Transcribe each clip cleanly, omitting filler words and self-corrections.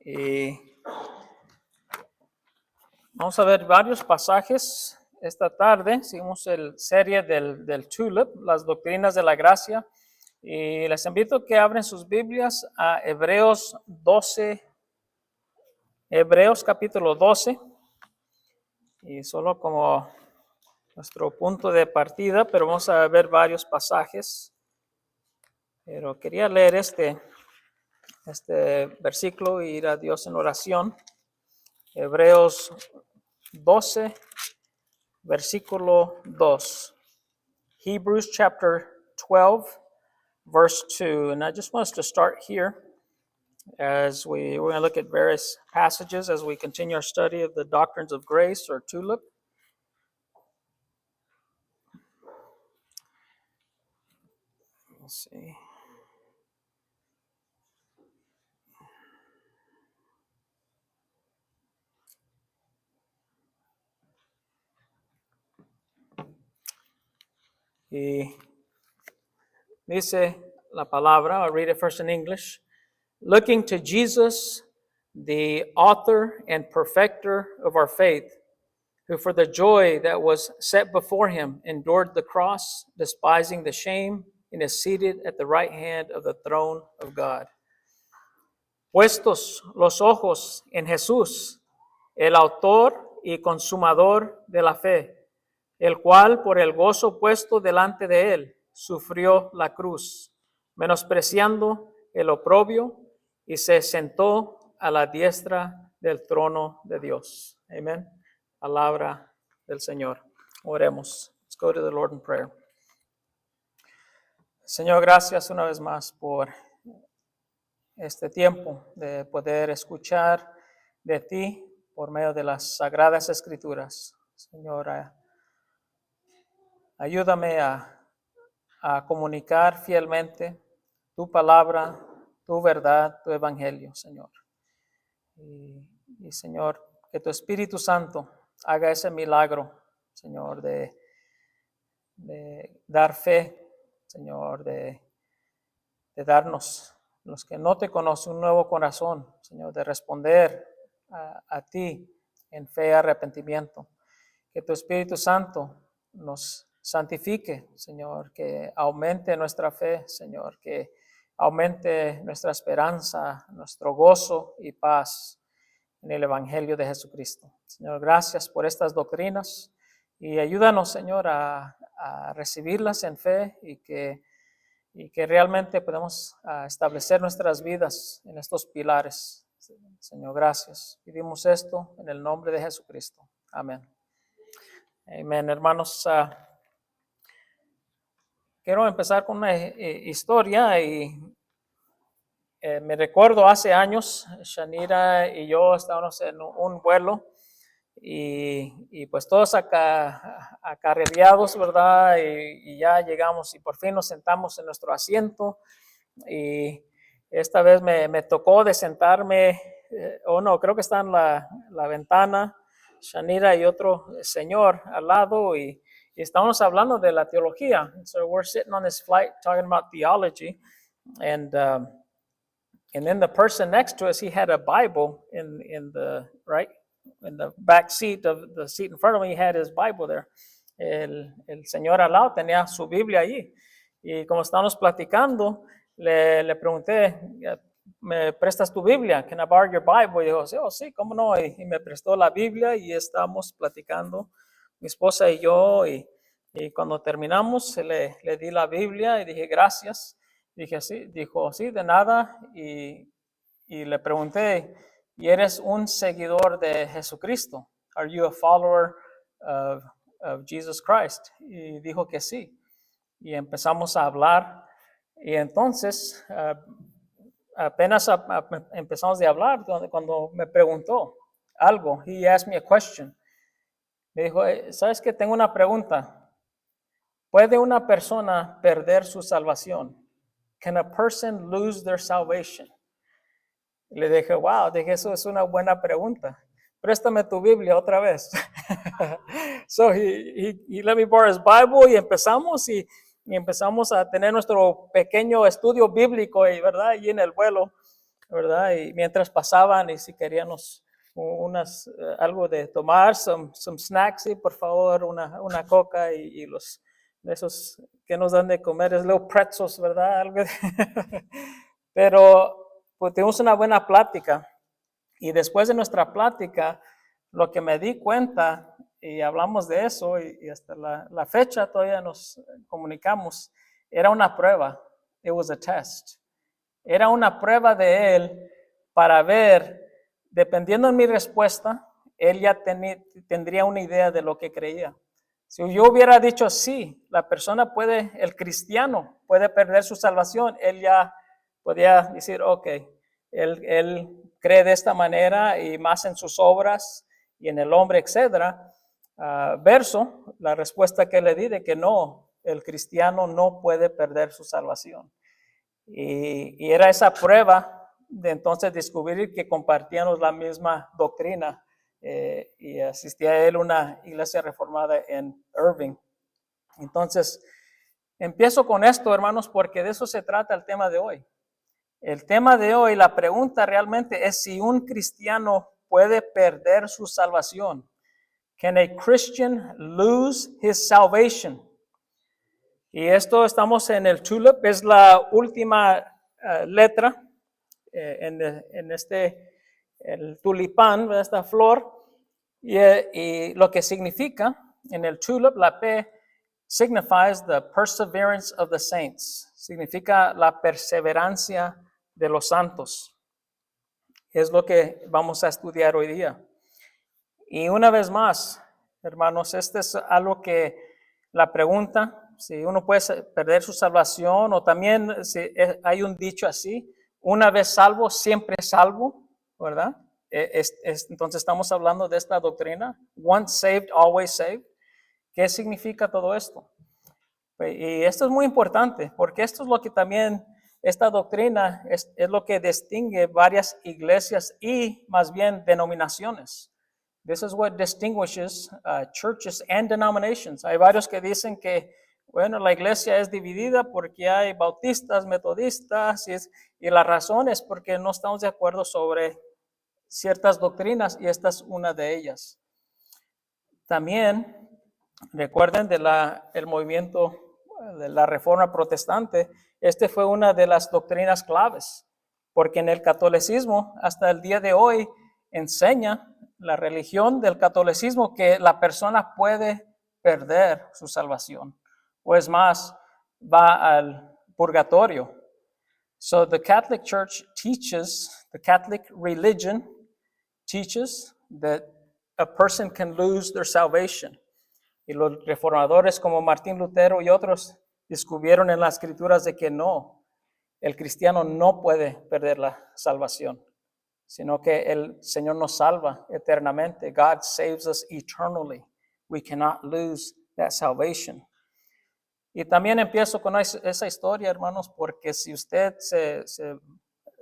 Y vamos a ver varios pasajes esta tarde. Seguimos la serie del TULIP, las doctrinas de la gracia. Y les invito a que abren sus Biblias a Hebreos capítulo 12. Y solo como nuestro punto de partida, pero vamos a ver varios pasajes. Pero quería leer este versículo e ir a Dios en oración. Hebreos 12, versículo 2. Hebrews chapter 12, verse 2. And I just want us to start here as we're going to look at various passages as we continue our study of the doctrines of grace, or TULIP. Let's see. Y dice la palabra, I'll read it first in English. Looking to Jesus, the author and perfecter of our faith, who for the joy that was set before him endured the cross, despising the shame, and is seated at the right hand of the throne of God. Puestos los ojos en Jesús, el autor y consumador de la fe, el cual por el gozo puesto delante de él sufrió la cruz, menospreciando el oprobio, y se sentó a la diestra del trono de Dios. Amén. Palabra del Señor. Oremos. Let's go to the Lord in prayer. Señor, gracias una vez más por este tiempo de poder escuchar de ti por medio de las sagradas escrituras. Señor, ayúdame a comunicar fielmente tu palabra, tu verdad, tu evangelio, Señor. Y Señor, que tu Espíritu Santo haga ese milagro, Señor, de dar fe, Señor, de darnos, los que no te conocen, un nuevo corazón, Señor, de responder a ti en fe y arrepentimiento. Que tu Espíritu Santo nos santifique, Señor, que aumente nuestra fe, Señor, que aumente nuestra esperanza, nuestro gozo y paz en el Evangelio de Jesucristo. Señor, gracias por estas doctrinas y ayúdanos, Señor, a recibirlas en fe y que realmente podamos establecer nuestras vidas en estos pilares. Señor, gracias. Pedimos esto en el nombre de Jesucristo. Amén. Amén, hermanos. Quiero empezar con una historia y me recuerdo hace años, Shanira y yo estábamos en un vuelo y pues todos acarreados, ¿verdad? Y ya llegamos y por fin nos sentamos en nuestro asiento y esta vez me tocó de sentarme, creo que está en la ventana, Shanira y otro señor al lado y estamos hablando de la teología. So we're sitting on this flight talking about theology, and then the person next to us, he had a Bible in the back seat of the seat in front of him. He had his Bible there. El señor al lado tenía su Biblia allí. Y como estábamos platicando, le pregunté, ¿me prestas tu Biblia? Can I borrow your Bible? Y dijo, sí, cómo no. Y me prestó la Biblia y estábamos platicando, mi esposa y yo. Y cuando terminamos, le di la Biblia y dije, gracias. Dijo, sí, de nada. Y le pregunté, ¿y eres un seguidor de Jesucristo? Are you a follower of Jesus Christ? Y dijo que sí. Y empezamos a hablar. Y entonces, apenas empezamos a hablar cuando me preguntó algo. He asked me a question. Me dijo, ¿sabes qué? Tengo una pregunta. ¿Puede una persona perder su salvación? Can a person lose their salvation? Le dije, wow, eso es una buena pregunta. Préstame tu Biblia otra vez. So he let me borrow his Bible y empezamos a tener nuestro pequeño estudio bíblico, ¿verdad? Allí en el vuelo. ¿verdad? Y mientras pasaban y si queríamos algo de tomar, some snacks, y por favor, una coca y los de esos que nos dan de comer, es los pretzels, ¿verdad? Pero pues tuvimos una buena plática y después de nuestra plática, lo que me di cuenta, y hablamos de eso y hasta la fecha todavía nos comunicamos, era una prueba, it was a test. Era una prueba de él para ver, dependiendo de mi respuesta, él ya tendría una idea de lo que creía. Si yo hubiera dicho sí, la persona puede, el cristiano puede perder su salvación, él ya podía decir, ok, él cree de esta manera y más en sus obras y en el hombre, etcétera. Verso, la respuesta que le di de que no, el cristiano no puede perder su salvación. Y era esa prueba de entonces descubrir que compartíamos la misma doctrina y asistía a él a una iglesia reformada en Irving. Entonces, empiezo con esto, hermanos, porque de eso se trata el tema de hoy. El tema de hoy, la pregunta realmente es si un cristiano puede perder su salvación. Can a Christian lose his salvation? Y esto estamos en el tulip, es la última letra en el tulipán, esta flor, y lo que significa en el tulip, la P signifies the perseverance of the saints, significa la perseverancia de los santos. Es lo que vamos a estudiar hoy día. Y una vez más, hermanos, este es algo que la pregunta, si uno puede perder su salvación, o también si hay un dicho así, una vez salvo, siempre salvo, ¿verdad? Entonces estamos hablando de esta doctrina, once saved, always saved. ¿Qué significa todo esto? Y esto es muy importante, porque esto es lo que también, esta doctrina es lo que distingue varias iglesias y más bien denominaciones. This is what distinguishes churches and denominations. Hay varios que dicen que, bueno, la iglesia es dividida porque hay bautistas, metodistas, y la razón es porque no estamos de acuerdo sobre ciertas doctrinas y esta es una de ellas. También recuerden el movimiento de la Reforma Protestante, fue una de las doctrinas claves, porque en el catolicismo hasta el día de hoy enseña la religión del catolicismo que la persona puede perder su salvación, o es más, va al purgatorio. So the Catholic Church teaches, the Catholic religion teaches that a person can lose their salvation. Y los reformadores como Martín Lutero y otros descubrieron en las escrituras de que no, el cristiano no puede perder la salvación, sino que el Señor nos salva eternamente. God saves us eternally. We cannot lose that salvation. Y también empiezo con esa historia, hermanos, porque si usted se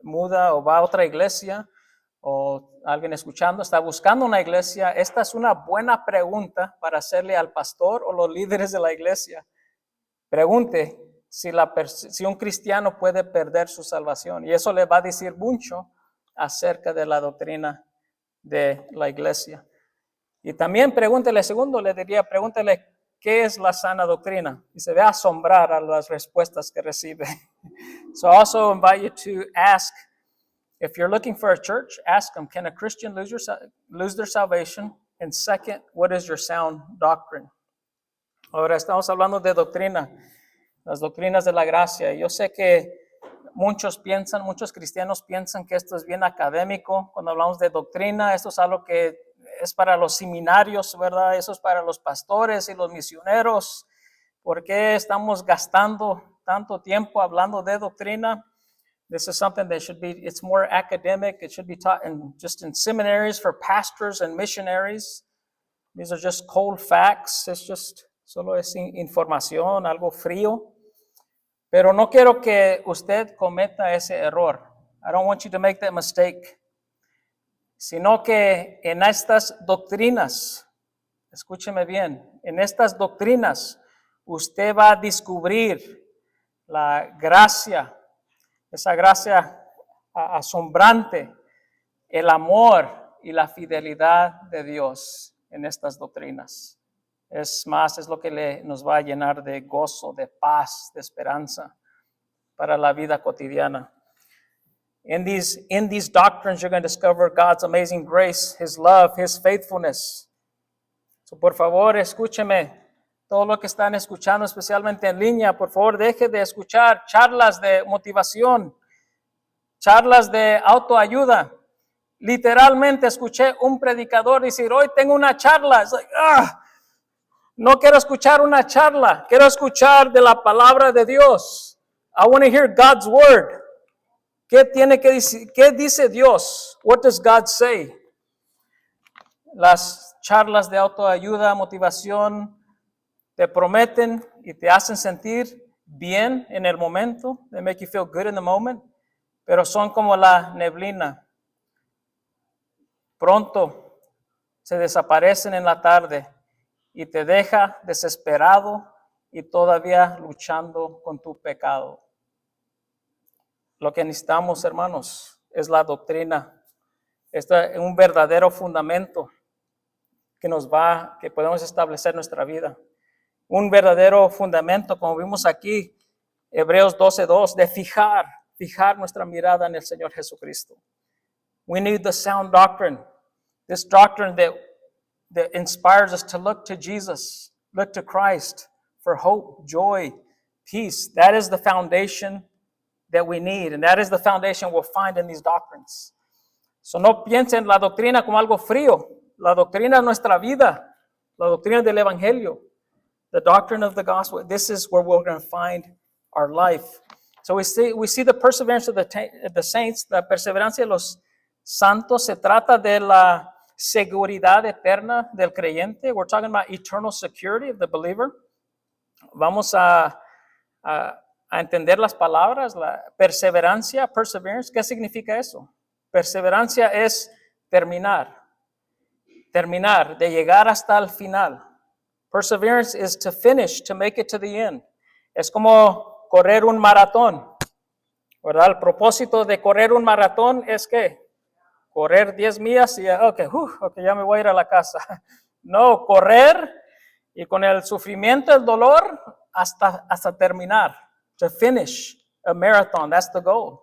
muda o va a otra iglesia, o alguien escuchando está buscando una iglesia, esta es una buena pregunta para hacerle al pastor o los líderes de la iglesia. Pregunte si un cristiano puede perder su salvación, y eso le va a decir mucho acerca de la doctrina de la iglesia. Y también pregúntele, pregúntele qué es la sana doctrina, y se va a asombrar a las respuestas que recibe. So I also invite you to ask, if you're looking for a church, ask them, can a Christian lose their salvation? And second, what is your sound doctrine? Ahora estamos hablando de doctrina, las doctrinas de la gracia. Yo sé que muchos cristianos piensan que esto es bien académico. Cuando hablamos de doctrina, esto es algo que es para los seminarios, ¿verdad? Eso es para los pastores y los misioneros. ¿Por qué estamos gastando tanto tiempo hablando de doctrina? This is something that it's more academic. It should be taught just in seminaries for pastors and missionaries. These are just cold facts. Solo es información, algo frío. Pero no quiero que usted cometa ese error. I don't want you to make that mistake. Sino que en estas doctrinas, escúcheme bien, en estas doctrinas usted va a descubrir la gracia, esa gracia asombrante el amor y la fidelidad de Dios en estas doctrinas. Es más, es lo que nos va a llenar de gozo, de paz, de esperanza para la vida cotidiana. In these doctrines, you're going to discover God's amazing grace, His love, His faithfulness. So, por favor, escúcheme. Todo lo que están escuchando, especialmente en línea, por favor, deje de escuchar charlas de motivación, charlas de autoayuda. Literalmente escuché un predicador decir, hoy tengo una charla. It's like, no quiero escuchar una charla, quiero escuchar de la palabra de Dios. I want to hear God's word. ¿Qué tiene que decir? ¿Qué dice Dios? What does God say? Las charlas de autoayuda, motivación, te prometen y te hacen sentir bien en el momento. They make you feel good in the moment. Pero son como la neblina. Pronto se desaparecen en la tarde y te deja desesperado y todavía luchando con tu pecado. Lo que necesitamos, hermanos, es la doctrina. Este es un verdadero fundamento que podemos establecer en nuestra vida. Un verdadero fundamento, como vimos aquí, Hebreos 12:2, de fijar nuestra mirada en el Señor Jesucristo. We need the sound doctrine. This doctrine that inspires us to look to Jesus, look to Christ for hope, joy, peace. That is the foundation that we need, and that is the foundation we'll find in these doctrines. So no piensen la doctrina como algo frío. La doctrina es nuestra vida, la doctrina del Evangelio, the doctrine of the gospel. This is where we're going to find our life. So we see the perseverance of the saints, la perseverancia de los santos. Se trata de la seguridad eterna del creyente. We're talking about eternal security of the believer. Vamos a entender las palabras, la perseverancia, perseverance. ¿Qué significa eso? Perseverancia es terminar, de llegar hasta el final. Perseverance is to finish, to make it to the end. Es como correr un maratón, ¿verdad? El propósito de correr un maratón es que correr 10 millas y okay, ya me voy a ir a la casa. No, correr y con el sufrimiento, el dolor, hasta terminar. To finish a marathon, that's the goal.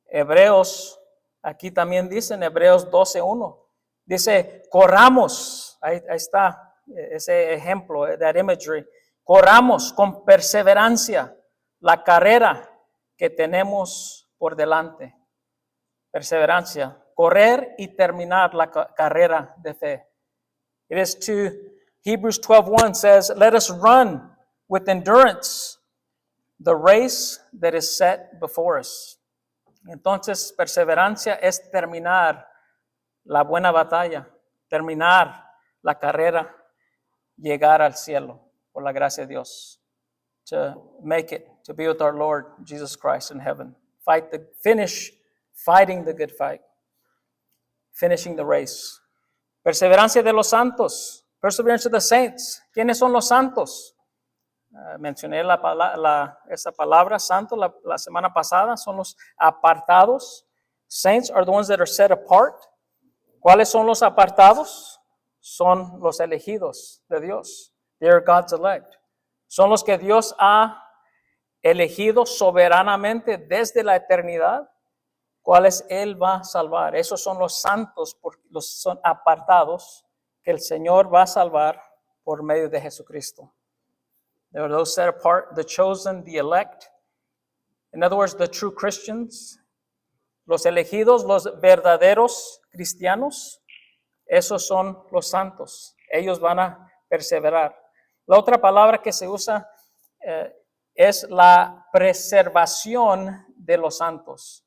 Hebreos, aquí también dice en Hebreos 12:1, dice, corramos, ahí está ese ejemplo, that imagery, corramos con perseverancia la carrera que tenemos por delante. Perseverancia, correr y terminar la carrera de fe. It is to Hebrews 12:1 says, let us run with endurance the race that is set before us. Entonces, perseverancia es terminar la buena batalla, terminar la carrera, llegar al cielo por la gracia de Dios. To make it, to be with our Lord Jesus Christ in heaven. Fighting the good fight. Finishing the race. Perseverancia de los santos. Perseverance of the saints. ¿Quiénes son los santos? Mencioné esa palabra, santo, la semana pasada. Son los apartados. Saints are the ones that are set apart. ¿Cuáles son los apartados? Son los elegidos de Dios. They are God's elect. Son los que Dios ha elegido soberanamente desde la eternidad, cuales Él va a salvar. Esos son los santos, son apartados que el Señor va a salvar por medio de Jesucristo. They are those set apart, the chosen, the elect. In other words, the true Christians. Los elegidos, los verdaderos cristianos, esos son los santos. Ellos van a perseverar. La otra palabra que se usa es la preservación de los santos.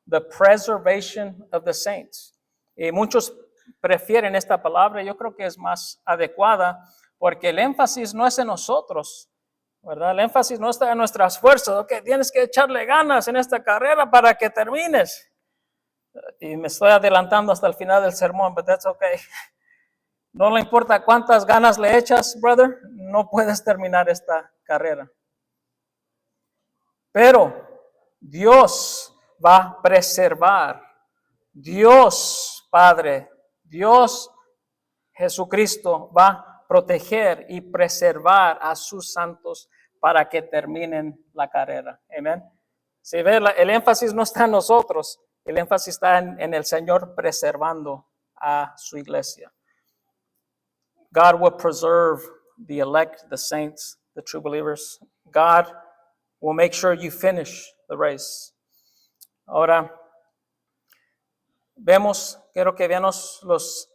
The preservation of the saints. Y muchos prefieren esta palabra, yo creo que es más adecuada, porque el énfasis no es en nosotros, ¿verdad? El énfasis no está en nuestras fuerzas. Okay, tienes que echarle ganas en esta carrera para que termines. Y me estoy adelantando hasta el final del sermón, but that's okay. No le importa cuántas ganas le echas, brother, no puedes terminar esta carrera. Pero Dios va a preservar. Dios Padre, Dios Jesucristo va a proteger y preservar a sus santos para que terminen la carrera. Amén. Si ve, el énfasis no está en nosotros, el énfasis está en el Señor preservando a su iglesia. God will preserve the elect, the saints, the true believers. God will make sure you finish the race. Ahora, quiero que veamos los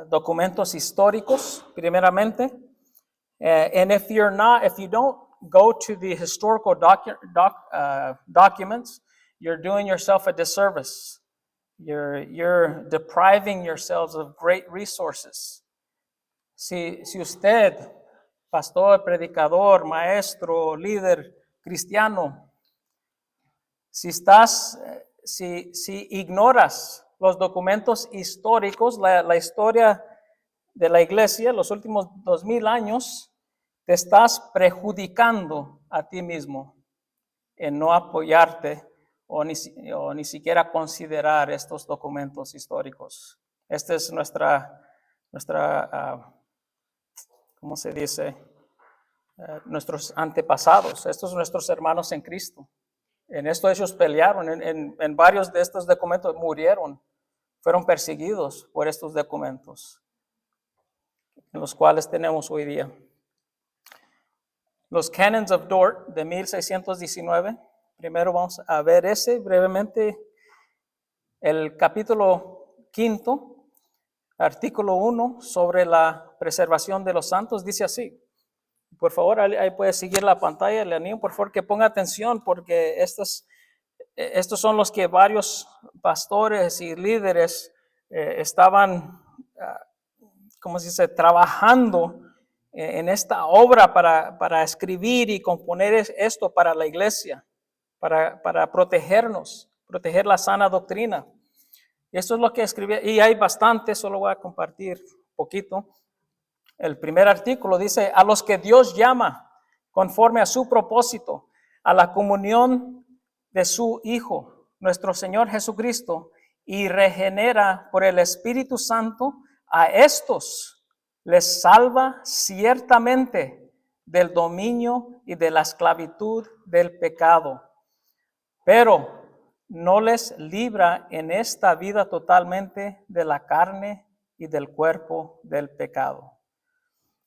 documentos históricos, primeramente. And if you don't go to the historical documents, you're doing yourself a disservice. You're depriving yourselves of great resources. Si usted, pastor, predicador, maestro, líder cristiano, si ignoras los documentos históricos, la historia de la iglesia, los últimos 2000 años, te estás perjudicando a ti mismo en no apoyarte o ni siquiera considerar estos documentos históricos. Esta es nuestra ¿cómo se dice? Nuestros antepasados, estos son nuestros hermanos en Cristo. En esto ellos pelearon, en varios de estos documentos murieron, fueron perseguidos por estos documentos, en los cuales tenemos hoy día. Los Canons of Dort de 1619, primero vamos a ver ese brevemente, el capítulo 5, artículo 1, sobre la preservación de los santos, dice así. Por favor, ahí puede seguir la pantalla, le animo por favor que ponga atención, porque estos son los que varios pastores y líderes estaban, ¿cómo se dice?, trabajando en esta obra para escribir y componer esto para la iglesia, para protegernos, proteger la sana doctrina. Y esto es lo que escribí, y hay bastante, solo voy a compartir un poquito. El primer artículo dice: a los que Dios llama conforme a su propósito, a la comunión de su Hijo, nuestro Señor Jesucristo, y regenera por el Espíritu Santo, a estos les salva ciertamente del dominio y de la esclavitud del pecado, pero no les libra en esta vida totalmente de la carne y del cuerpo del pecado.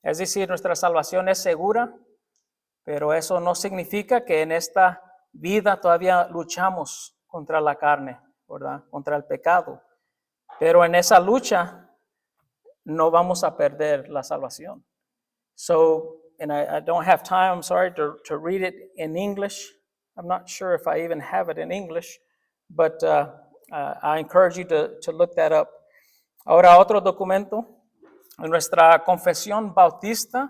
Es decir, nuestra salvación es segura, pero eso no significa que en esta vida todavía luchamos contra la carne, ¿verdad? Contra el pecado. Pero en esa lucha no vamos a perder la salvación. So, and I don't have time, I'm sorry, to read it in English. I'm not sure if I even have it in English, but I encourage you to look that up. Ahora otro documento. En nuestra Confesión Bautista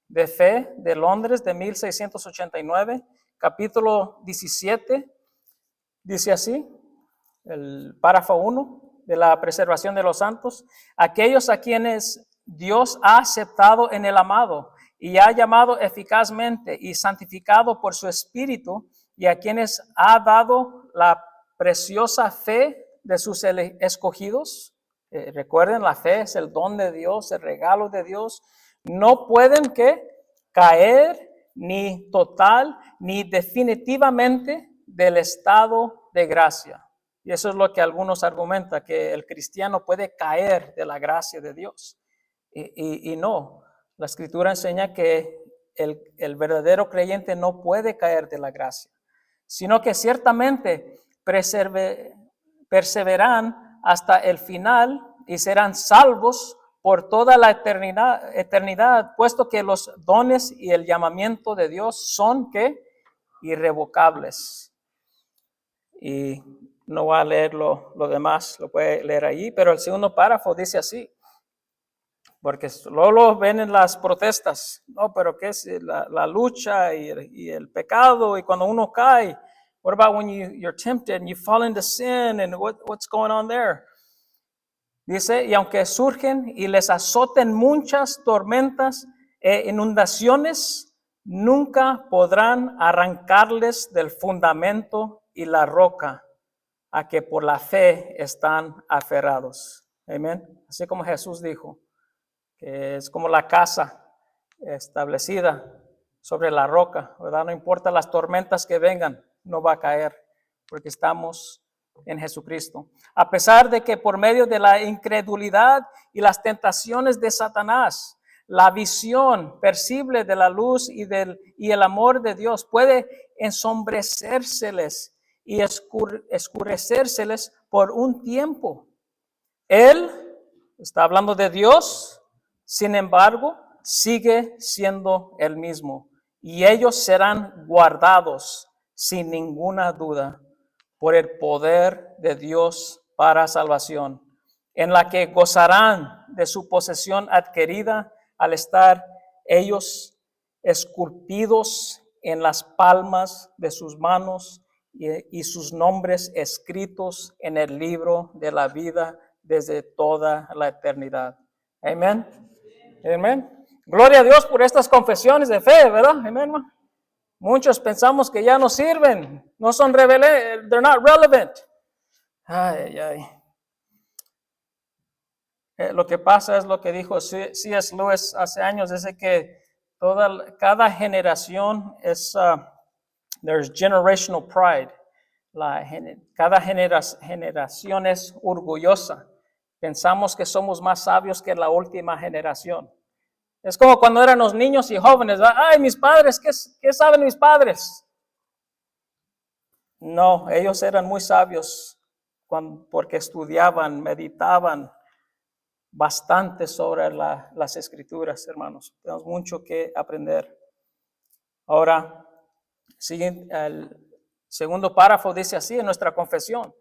de Fe de Londres de 1689, capítulo 17, dice así, el párrafo 1 de la preservación de los santos: aquellos a quienes Dios ha aceptado en el amado y ha llamado eficazmente y santificado por su Espíritu, y a quienes ha dado la preciosa fe de sus escogidos. Recuerden, la fe es el don de Dios, el regalo de Dios. No pueden caer ni total ni definitivamente del estado de gracia. Y eso es lo que algunos argumentan, que el cristiano puede caer de la gracia de Dios. Y no, la Escritura enseña que el verdadero creyente no puede caer de la gracia, sino que ciertamente perseveran hasta el final y serán salvos por toda la eternidad, puesto que los dones y el llamamiento de Dios son irrevocables. Y no voy a leer lo demás, lo puede leer ahí, pero el segundo párrafo dice así, porque luego ven en las protestas, no, pero ¿qué es la lucha y el pecado? Y cuando uno cae, what about when you're tempted and you fall into sin, and what's going on there? Dice: y aunque surgen y les azoten muchas tormentas e inundaciones, nunca podrán arrancarles del fundamento y la roca, a que por la fe están aferrados. Amén. Así como Jesús dijo, que es como la casa establecida sobre la roca, ¿verdad? No importa las tormentas que vengan, no va a caer, porque estamos en Jesucristo. A pesar de que por medio de la incredulidad y las tentaciones de Satanás, la visión percible de la luz y el amor de Dios puede ensombrecérseles y escurecérseles por un tiempo. Él está hablando de Dios, sin embargo, sigue siendo el mismo. Y ellos serán guardados sin ninguna duda por el poder de Dios para salvación, en la que gozarán de su posesión adquirida al estar ellos esculpidos en las palmas de sus manos y sus nombres escritos en el libro de la vida desde toda la eternidad. Amén. Amén. Gloria a Dios por estas confesiones de fe, ¿verdad? Amén. Muchos pensamos que ya no sirven, no son they're not relevant. Ay, ay. Lo que pasa es lo que dijo C.S. Lewis hace años, dice que cada generación es, there's generational pride. Cada generación es orgullosa. Pensamos que somos más sabios que la última generación. Es como cuando eran los niños y jóvenes. Ay, mis padres, ¿qué saben mis padres? No, ellos eran muy sabios porque estudiaban, meditaban bastante sobre las escrituras, hermanos. Tenemos mucho que aprender. Ahora, el segundo párrafo dice así en nuestra confesión.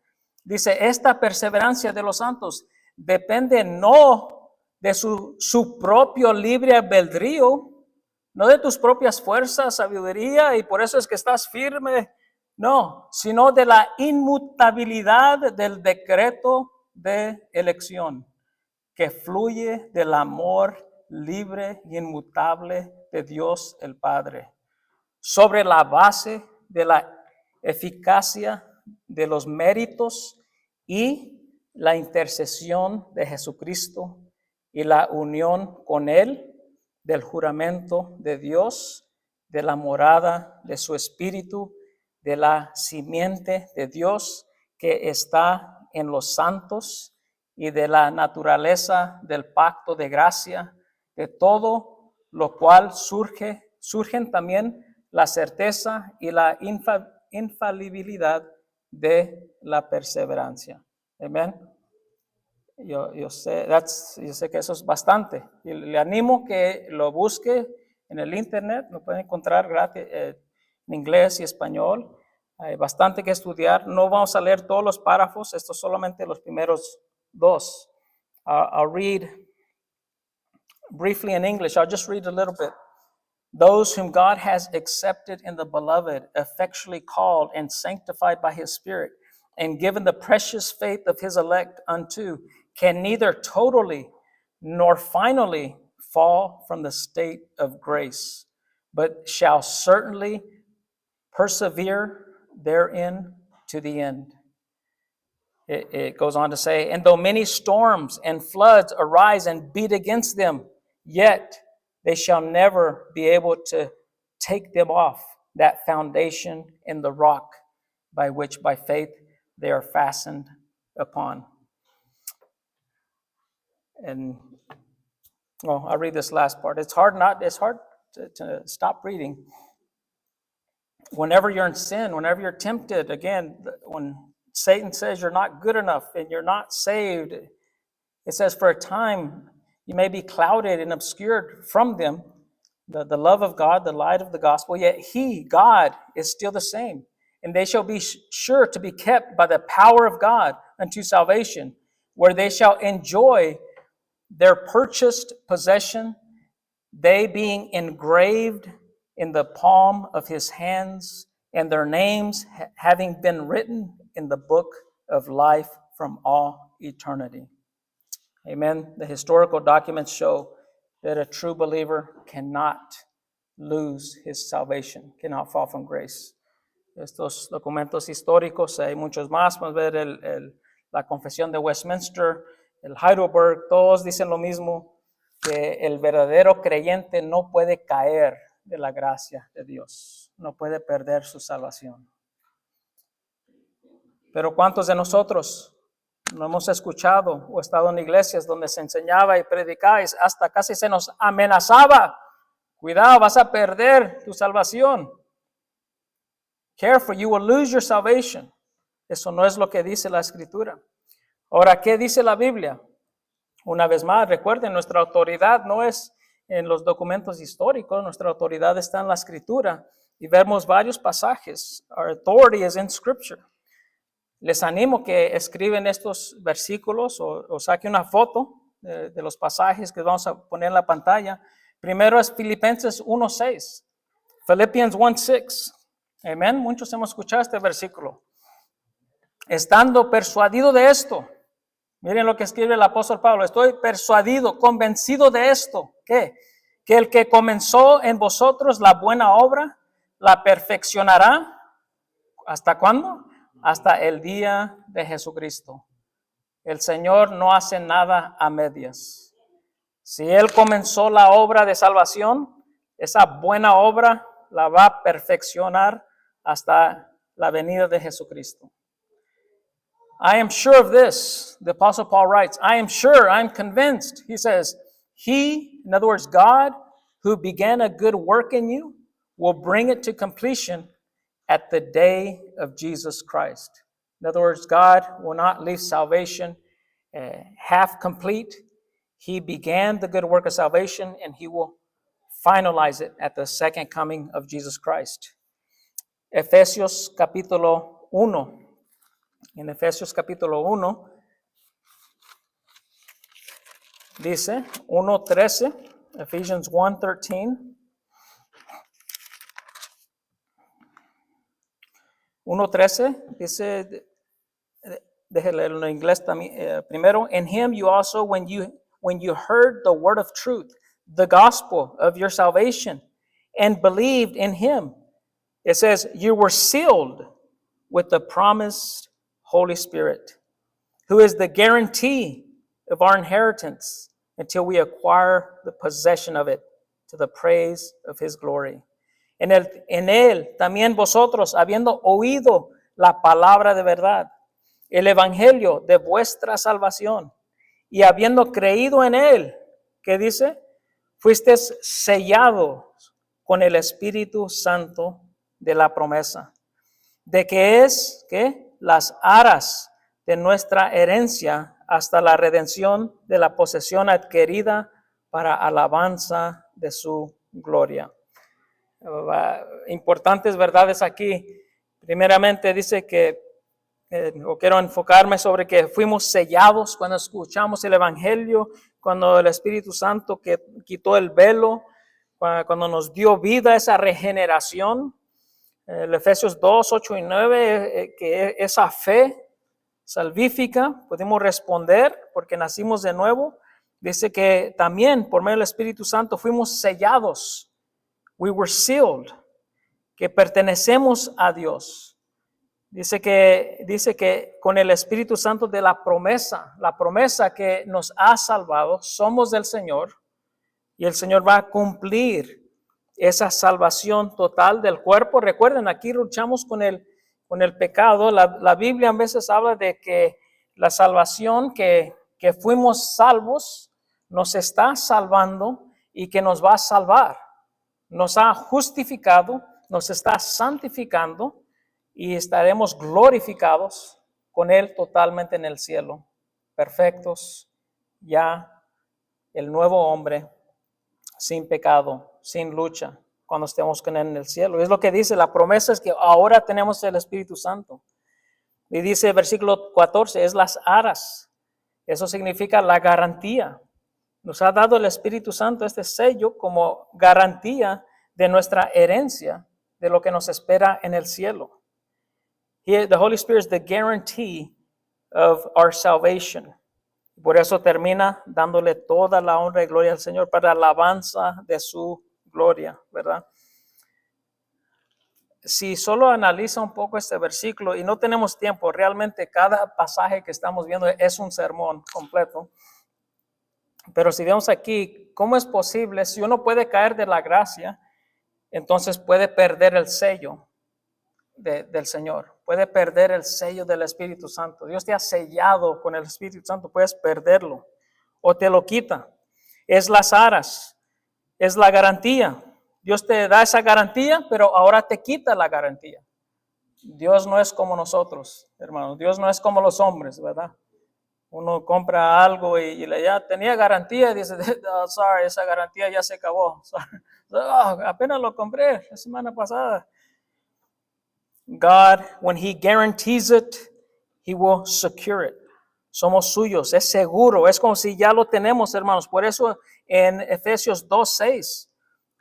Dice, esta perseverancia de los santos depende no de su propio libre albedrío, no de tus propias fuerzas, sabiduría, y por eso es que estás firme, no, sino de la inmutabilidad del decreto de elección que fluye del amor libre y inmutable de Dios el Padre, sobre la base de la eficacia de los méritos y la intercesión de Jesucristo y la unión con Él del juramento de Dios, de la morada de su Espíritu, de la simiente de Dios que está en los santos y de la naturaleza del pacto de gracia, de todo lo cual surgen también la certeza y la infalibilidad de la perseverancia. Amén. Yo sé que eso es bastante. Y le animo que lo busque en el internet, lo pueden encontrar gratis en inglés y español. Hay bastante que estudiar. No vamos a leer todos los párrafos, estos solamente los primeros dos. I'll read briefly in English. I'll just read a little bit. Those whom God has accepted in the beloved, effectually called and sanctified by his Spirit, and given the precious faith of his elect unto, can neither totally nor finally fall from the state of grace, but shall certainly persevere therein to the end. It goes on to say, and though many storms and floods arise and beat against them, yet they shall never be able to take them off that foundation in the rock by which by faith they are fastened upon. And I'll read this last part. It's hard to stop reading. Whenever you're in sin, whenever you're tempted, again, when Satan says you're not good enough and you're not saved, it says for a time you may be clouded and obscured from them, the love of God, the light of the gospel, yet he, God, is still the same. And they shall be sure to be kept by the power of God unto salvation, where they shall enjoy their purchased possession, they being engraved in the palm of his hands, and their names having been written in the book of life from all eternity. Amen. The historical documents show that a true believer cannot lose his salvation, cannot fall from grace. estos documentos históricos, hay muchos más. Vamos a ver la Confesión de Westminster, el Heidelberg, todos dicen lo mismo, que el verdadero creyente no puede caer de la gracia de Dios, no puede perder su salvación. Pero ¿cuántos de nosotros no hemos escuchado o estado en iglesias donde se enseñaba y predicaba y hasta casi se nos amenazaba? Cuidado, vas a perder tu salvación. Careful, you will lose your salvation. Eso no es lo que dice la Escritura. Ahora, ¿qué dice la Biblia? Una vez más, recuerden, nuestra autoridad no es en los documentos históricos, nuestra autoridad está en la Escritura. Y vemos varios pasajes. Our authority is in Scripture. Les animo que escriben estos versículos o saquen una foto de los pasajes que vamos a poner en la pantalla. Primero es Filipenses 1:6. Philippians 1:6. Amén. Muchos hemos escuchado este versículo. Estando persuadido de esto. Miren lo que escribe el apóstol Pablo. Estoy persuadido, convencido de esto. ¿Qué? Que el que comenzó en vosotros la buena obra, la perfeccionará. ¿Hasta cuándo? Hasta el día de Jesucristo. El Señor no hace nada a medias. Si Él comenzó la obra de salvación, esa buena obra la va a perfeccionar hasta la venida de Jesucristo. I am sure of this, the Apostle Paul writes. I am sure, I'm convinced. He says, He, in other words, God, who began a good work in you, will bring it to completion at the day of Jesus Christ. In other words, God will not leave salvation half complete. He began the good work of salvation and He will finalize it at the second coming of Jesus Christ. Efesios capítulo 1. En Efesios capítulo 1 dice 1:13, Ephesians 1:13. 1:13 dice, déjame leerlo en inglés también, primero. In Him you also, when you heard the word of truth, the gospel of your salvation, and believed in Him, it says, you were sealed with the promised Holy Spirit, who is the guarantee of our inheritance until we acquire the possession of it to the praise of His glory. En él también vosotros, habiendo oído la palabra de verdad, el evangelio de vuestra salvación, y habiendo creído en él, ¿qué dice? Fuisteis sellados con el Espíritu Santo de la promesa, de que es, ¿qué? Las aras de nuestra herencia hasta la redención de la posesión adquirida para alabanza de su gloria. Importantes verdades aquí. Primeramente dice que, quiero enfocarme sobre que fuimos sellados cuando escuchamos el Evangelio, cuando el Espíritu Santo que quitó el velo, cuando nos dio vida, esa regeneración. El Efesios 2:8-9, que esa fe salvífica podemos responder porque nacimos de nuevo. Dice que también por medio del Espíritu Santo fuimos sellados. We were sealed, que pertenecemos a Dios. Dice que con el Espíritu Santo de la promesa que nos ha salvado, somos del Señor y el Señor va a cumplir esa salvación total del cuerpo. Recuerden, aquí luchamos con el pecado. La Biblia a veces habla de que la salvación, que fuimos salvos, nos está salvando y que nos va a salvar. Nos ha justificado, nos está santificando y estaremos glorificados con Él totalmente en el cielo, perfectos, ya el nuevo hombre, sin pecado, sin lucha, cuando estemos con Él en el cielo. Es lo que dice, la promesa es que ahora tenemos el Espíritu Santo. Y dice versículo 14, es las aras. Eso significa la garantía. Nos ha dado el Espíritu Santo este sello como garantía de nuestra herencia, de lo que nos espera en el cielo. The Holy Spirit is the guarantee of our salvation. Por eso termina dándole toda la honra y gloria al Señor para la alabanza de su gloria, ¿verdad? si solo analiza un poco este versículo, y no tenemos tiempo, realmente cada pasaje que estamos viendo es un sermón completo. Pero si vemos aquí, ¿cómo es posible? Si uno puede caer de la gracia, entonces puede perder el sello del Señor, puede perder el sello del Espíritu Santo. Dios te ha sellado con el Espíritu Santo, puedes perderlo o te lo quita. Es las aras, es la garantía. Dios te da esa garantía, pero ahora te quita la garantía. Dios no es como nosotros, hermanos. Dios no es como los hombres, ¿verdad? Uno compra algo y ya tenía garantía y dice, oh, sorry, esa garantía ya se acabó. Oh, apenas lo compré la semana pasada. God, when He guarantees it, He will secure it. Somos suyos, es seguro, es como si ya lo tenemos, hermanos. Por eso en Efesios 2:6,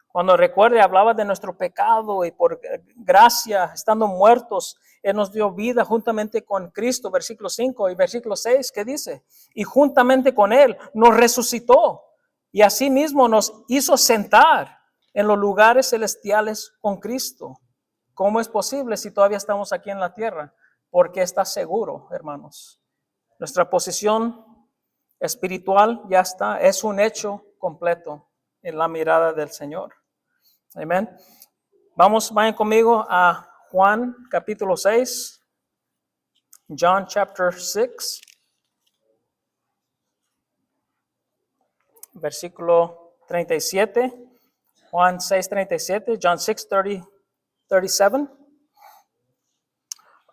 cuando recuerde, hablaba de nuestro pecado y por gracia, estando muertos, Él nos dio vida juntamente con Cristo, versículo 5 y versículo 6, ¿qué dice? Y juntamente con Él nos resucitó y asimismo nos hizo sentar en los lugares celestiales con Cristo. ¿Cómo es posible si todavía estamos aquí en la tierra? Porque está seguro, hermanos. Nuestra posición espiritual ya está, es un hecho completo en la mirada del Señor. Amén. Vayan conmigo a Juan capítulo 6. John chapter 6. Versículo 37. Juan 6:37. John 6:37.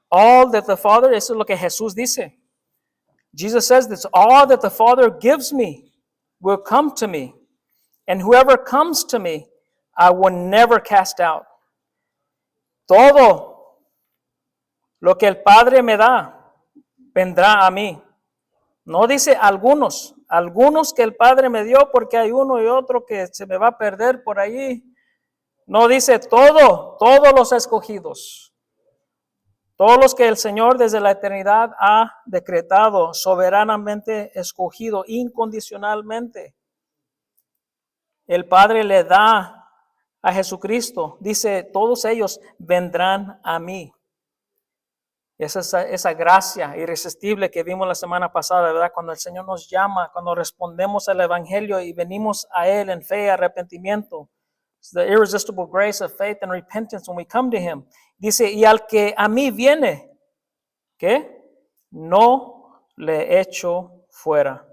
All that the Father, eso es lo que Jesús dice. Jesus says this, all that the Father gives me will come to me. And whoever comes to me, I will never cast out. Todo lo que el Padre me da, vendrá a mí. No dice algunos que el Padre me dio porque hay uno y otro que se me va a perder por ahí. No dice todos los escogidos. Todos los que el Señor desde la eternidad ha decretado, soberanamente escogido, incondicionalmente. El Padre le da a Jesucristo. Dice, todos ellos vendrán a mí. Esa gracia irresistible que vimos la semana pasada, ¿verdad? Cuando el Señor nos llama, cuando respondemos al Evangelio y venimos a Él en fe y arrepentimiento. It's the irresistible grace of faith and repentance when we come to Him. Dice, y al que a mí viene, ¿qué? No le echo fuera.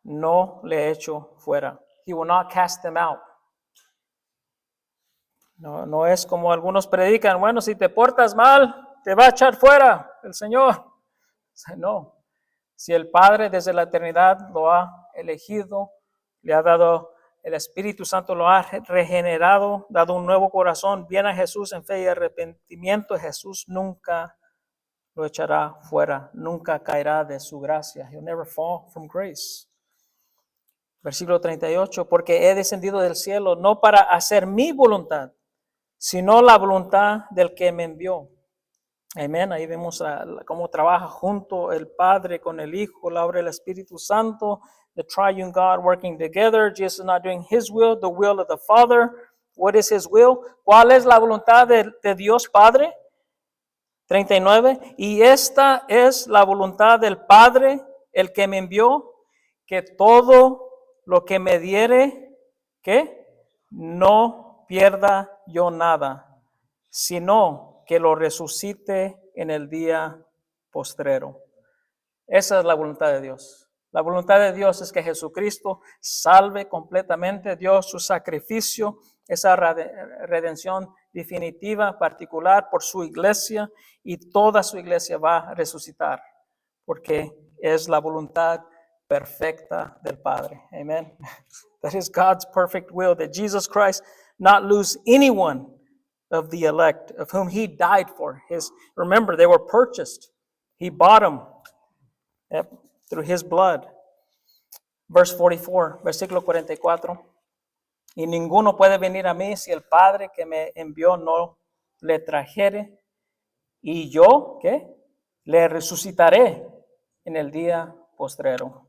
No le echo fuera. He will not cast them out. No es como algunos predican, bueno, si te portas mal, te va a echar fuera el Señor. No, si el Padre desde la eternidad lo ha elegido, le ha dado el Espíritu Santo, lo ha regenerado, dado un nuevo corazón, viene a Jesús en fe y arrepentimiento, Jesús nunca lo echará fuera, nunca caerá de su gracia. He'll never fall from grace. Versículo 38, porque he descendido del cielo no para hacer mi voluntad, sino la voluntad del que me envió. Amén. Ahí vemos cómo trabaja junto el Padre con el Hijo, la obra del Espíritu Santo, the triune God working together. Jesus is not doing His will, the will of the Father. What is His will? ¿Cuál es la voluntad de Dios Padre? 39. Y esta es la voluntad del Padre, el que me envió, que todo lo que me diere, ¿qué? No pierda yo nada, sino que lo resucite en el día postrero. Esa es la voluntad de Dios. La voluntad de Dios es que Jesucristo salve completamente, dio su sacrificio, esa redención definitiva, particular por su iglesia, y toda su iglesia va a resucitar, porque es la voluntad perfecta del Padre. Amen. That is God's perfect will, that Jesus Christ not lose anyone of the elect, of whom He died for. Remember, they were purchased. He bought them through His blood. Verse 44, versículo 44. Y ninguno puede venir a mí si el Padre que me envió no le trajere. Y yo, ¿qué? Le resucitaré en el día postrero.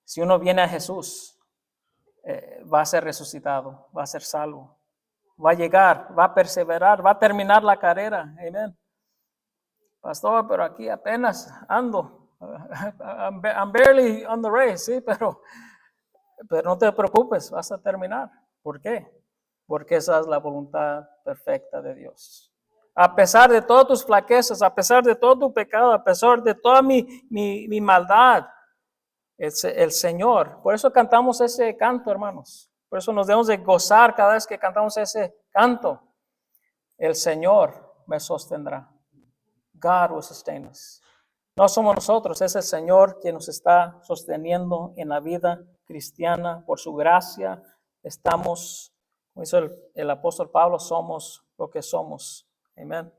Si uno viene a Jesús, va a ser resucitado, va a ser salvo. va a llegar, va a perseverar, va a terminar la carrera. Amén. Pastor, pero aquí apenas ando. I'm barely on the race, sí, pero no te preocupes, vas a terminar. ¿Por qué? Porque esa es la voluntad perfecta de Dios. A pesar de todas tus flaquezas, a pesar de todo tu pecado, a pesar de toda mi maldad, el Señor. Por eso cantamos ese canto, hermanos. Por eso nos debemos de gozar cada vez que cantamos ese canto. El Señor me sostendrá. God will sustain us. No somos nosotros, es el Señor quien nos está sosteniendo en la vida cristiana. Por su gracia estamos, como hizo el apóstol Pablo, somos lo que somos. Amén.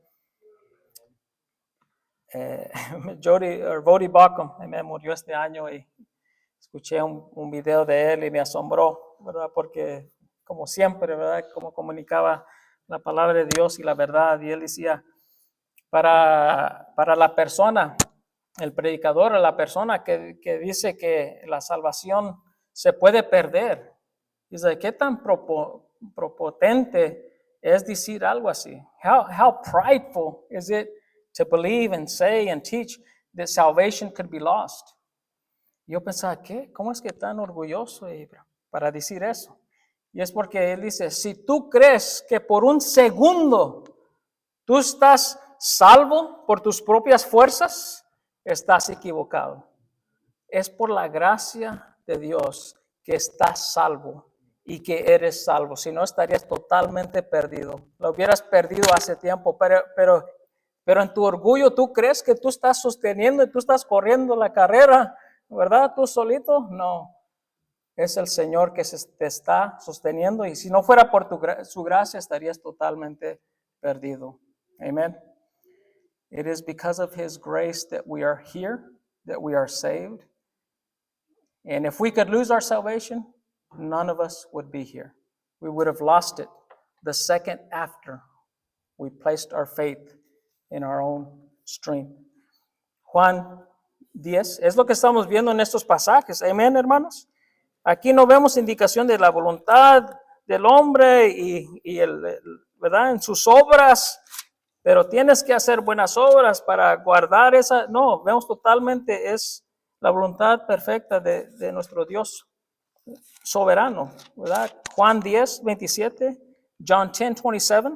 Voddie Baucham, murió este año y escuché un video de él y me asombró, ¿verdad? Porque como siempre, ¿verdad? Como comunicaba la palabra de Dios y la verdad. Y él decía, para la persona, el predicador, la persona que dice que la salvación se puede perder, dice, ¿qué tan propotente es decir algo así? How prideful is it to believe and say and teach that salvation could be lost? Yo pensaba, ¿qué? ¿Cómo es que tan orgulloso para decir eso? Y es porque él dice, si tú crees que por un segundo tú estás salvo por tus propias fuerzas, estás equivocado. Es por la gracia de Dios que estás salvo y que eres salvo. Si no, estarías totalmente perdido. Lo hubieras perdido hace tiempo, pero en tu orgullo tú crees que tú estás sosteniendo y tú estás corriendo la carrera, ¿verdad? Tú solito, no. Es el Señor que te está sosteniendo y si no fuera por su gracia estarías totalmente perdido. Amen. It is because of His grace that we are here, that we are saved. And if we could lose our salvation, none of us would be here. We would have lost it the second after we placed our faith in our own strength. Juan 10, es lo que estamos viendo en estos pasajes. Amén, hermanos. Aquí no vemos indicación de la voluntad del hombre y ¿verdad? En sus obras, pero tienes que hacer buenas obras para guardar esa. No, vemos totalmente es la voluntad perfecta de nuestro Dios soberano, ¿verdad? Juan 10, 27, John 10, 27.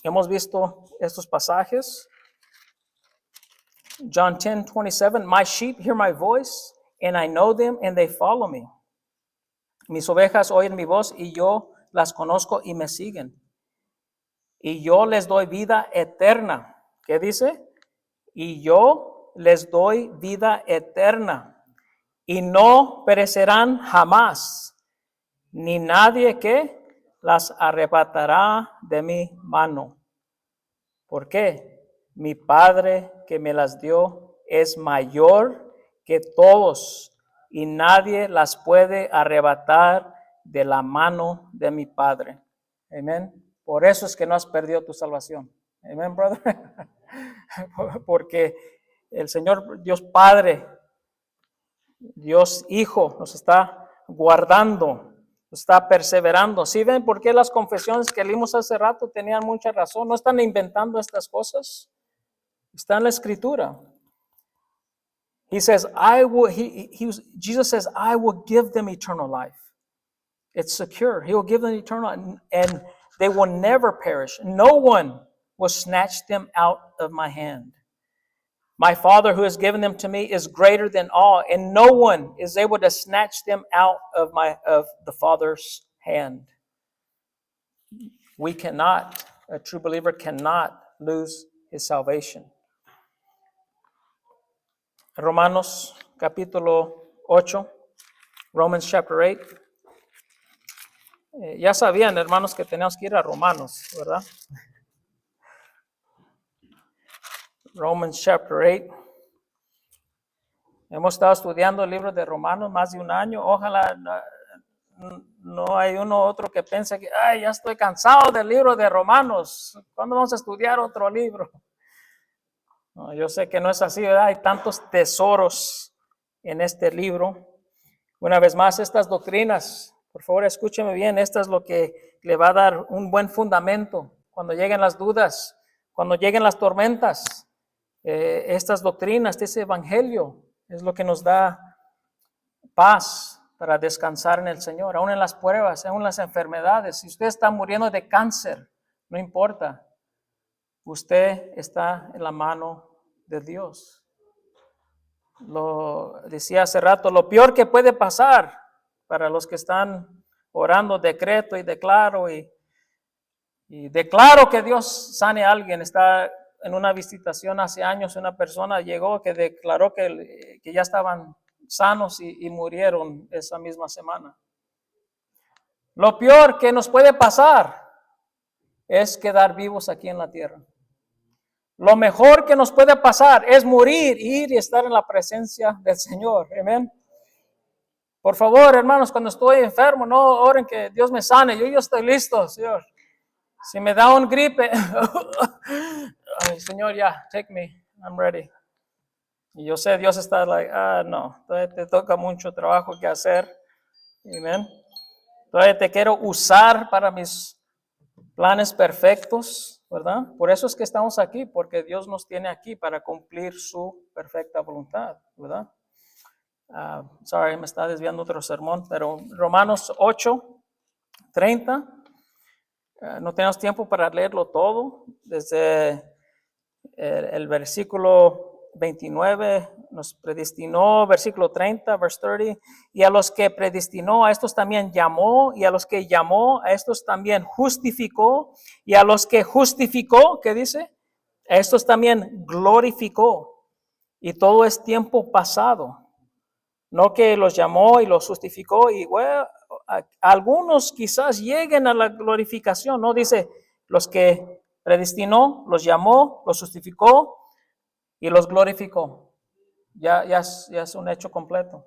Hemos visto estos pasajes. John 10, 27, my sheep hear my voice, and I know them, and they follow me. Mis ovejas oyen mi voz, y yo las conozco y me siguen. Y yo les doy vida eterna. ¿Qué dice? Y yo les doy vida eterna. Y no perecerán jamás, ni nadie que las arrebatará de mi mano. ¿Por qué? Mi Padre que me las dio es mayor que todos y nadie las puede arrebatar de la mano de mi Padre. Amén. Por eso es que no has perdido tu salvación. Amén, brother. Porque el Señor Dios Padre, Dios Hijo nos está guardando, nos está perseverando. ¿Sí ven por qué las confesiones que leímos hace rato tenían mucha razón? No están inventando estas cosas. Está en la Escritura. He says, Jesus says, I will give them eternal life. It's secure. He will give them eternal, and they will never perish. No one will snatch them out of my hand. My Father who has given them to me is greater than all, and no one is able to snatch them out of the Father's hand. We cannot, a true believer cannot lose his salvation. Romanos capítulo 8, Romans chapter 8. Ya sabían, hermanos, que teníamos que ir a Romanos, ¿verdad? Romans chapter 8. Hemos estado estudiando el libro de Romanos más de un año. Ojalá no hay uno otro que piense que, ay, ya estoy cansado del libro de Romanos. ¿Cuándo vamos a estudiar otro libro? No, yo sé que no es así, ¿verdad? Hay tantos tesoros en este libro. Una vez más, estas doctrinas, por favor, escúcheme bien, esto es lo que le va a dar un buen fundamento cuando lleguen las dudas, cuando lleguen las tormentas. Estas doctrinas, este evangelio es lo que nos da paz para descansar en el Señor, aún en las pruebas, aún en las enfermedades. Si usted está muriendo de cáncer, no importa, usted está en la mano de Dios. Lo decía hace rato, lo peor que puede pasar para los que están orando, decreto y declaro que Dios sane a alguien. Está en una visitación hace años, una persona llegó que declaró que ya estaban sanos y murieron esa misma semana. Lo peor que nos puede pasar es quedar vivos aquí en la tierra. Lo mejor que nos puede pasar es morir, ir y estar en la presencia del Señor. Amén. Por favor, hermanos, cuando estoy enfermo, no oren que Dios me sane. Yo estoy listo, Señor. Si me da un gripe, ay, Señor, ya, take me, I'm ready. Y yo sé, Dios está no, todavía te toca mucho trabajo que hacer. Amén. Todavía te quiero usar para mis planes perfectos, ¿verdad? Por eso es que estamos aquí, porque Dios nos tiene aquí para cumplir su perfecta voluntad, ¿verdad? Sorry, me está desviando otro sermón, pero Romanos 8:30, no tenemos tiempo para leerlo todo, desde el versículo 29 nos predestinó, versículo 30, verse 30, y a los que predestinó, a estos también llamó, y a los que llamó, a estos también justificó, y a los que justificó, ¿qué dice? A estos también glorificó, y todo es tiempo pasado. No que los llamó y los justificó, y bueno, algunos quizás lleguen a la glorificación, ¿no? Dice, los que predestinó, los llamó, los justificó y los glorificó. Ya es un hecho completo.